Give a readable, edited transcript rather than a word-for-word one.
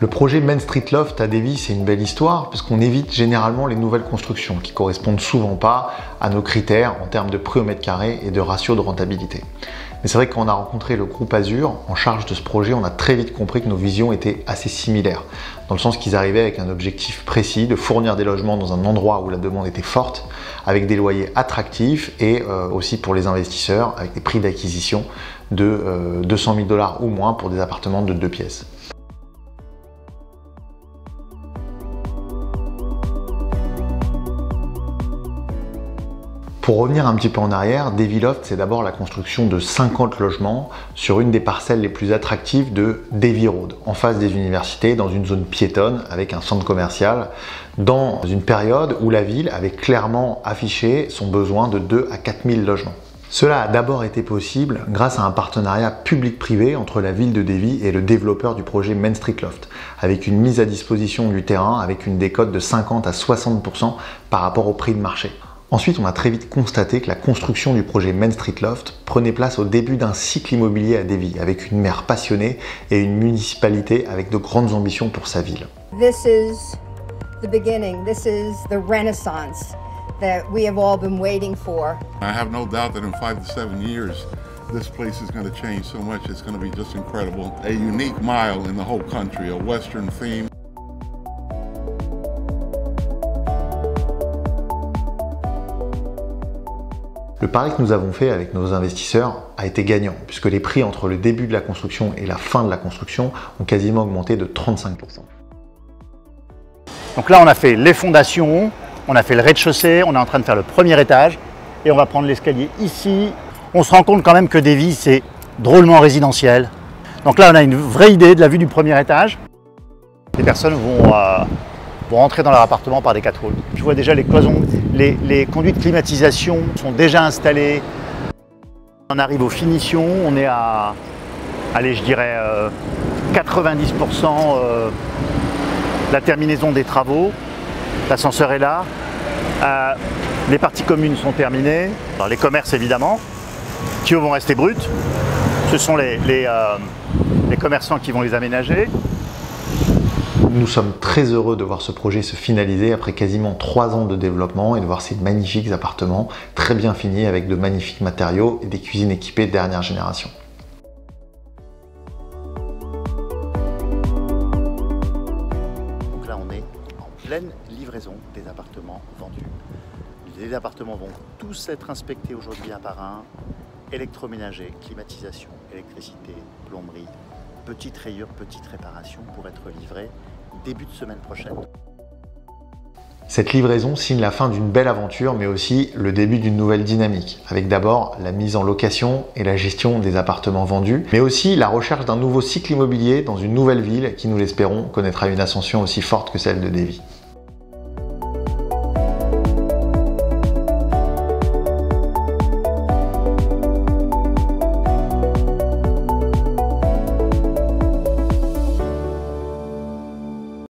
Le projet Main Street Loft à Davy, c'est une belle histoire parce qu'on évite généralement les nouvelles constructions qui correspondent souvent pas à nos critères en termes de prix au mètre carré et de ratio de rentabilité. Mais c'est vrai que quand on a rencontré le groupe Azur en charge de ce projet, on a très vite compris que nos visions étaient assez similaires, dans le sens qu'ils arrivaient avec un objectif précis de fournir des logements dans un endroit où la demande était forte, avec des loyers attractifs et aussi pour les investisseurs avec des prix d'acquisition de 200 000 $ ou moins pour des appartements de 2 pièces. Pour revenir un petit peu en arrière, Davy Loft, c'est d'abord la construction de 50 logements sur une des parcelles les plus attractives de Davy Road, en face des universités, dans une zone piétonne avec un centre commercial, dans une période où la ville avait clairement affiché son besoin de 2 à 4 000 logements. Cela a d'abord été possible grâce à un partenariat public-privé entre la ville de Davy et le développeur du projet Main Street Loft, avec une mise à disposition du terrain avec une décote de 50 à 60% par rapport au prix de marché. Ensuite, on a très vite constaté que la construction du projet Main Street Loft prenait place au début d'un cycle immobilier à Davy, avec une maire passionnée et une municipalité avec de grandes ambitions pour sa ville. This is the beginning. This is the renaissance that we have all been waiting for. I have no doubt that in 5 to 7 years, this place is going to change so much. It's going to be just incredible. A unique mile in the whole country, a Western theme. Le pari que nous avons fait avec nos investisseurs a été gagnant, puisque les prix entre le début de la construction et la fin de la construction ont quasiment augmenté de 35%. Donc là, on a fait les fondations, on a fait le rez-de-chaussée, on est en train de faire le premier étage et on va prendre l'escalier ici. On se rend compte quand même que Davy, c'est drôlement résidentiel. Donc là, on a une vraie idée de la vue du premier étage. Les personnes vont rentrer dans leur appartement par des 4 halls. Je vois déjà les cloisons, les conduits de climatisation sont déjà installés. On arrive aux finitions, on est à, allez, je dirais 90% la terminaison des travaux. L'ascenseur est là. Les parties communes sont terminées. Alors, les commerces évidemment, qui vont rester bruts. Ce sont les commerçants qui vont les aménager. Nous sommes très heureux de voir ce projet se finaliser après quasiment 3 ans de développement et de voir ces magnifiques appartements très bien finis avec de magnifiques matériaux et des cuisines équipées dernière génération. Donc là on est en pleine livraison des appartements vendus. Les appartements vont tous être inspectés aujourd'hui un par un. Électroménager, climatisation, électricité, plomberie, petite rayure, petite réparation pour être livré début de semaine prochaine. Cette livraison signe la fin d'une belle aventure, mais aussi le début d'une nouvelle dynamique, avec d'abord la mise en location et la gestion des appartements vendus, mais aussi la recherche d'un nouveau cycle immobilier dans une nouvelle ville qui, nous l'espérons, connaîtra une ascension aussi forte que celle de Davy.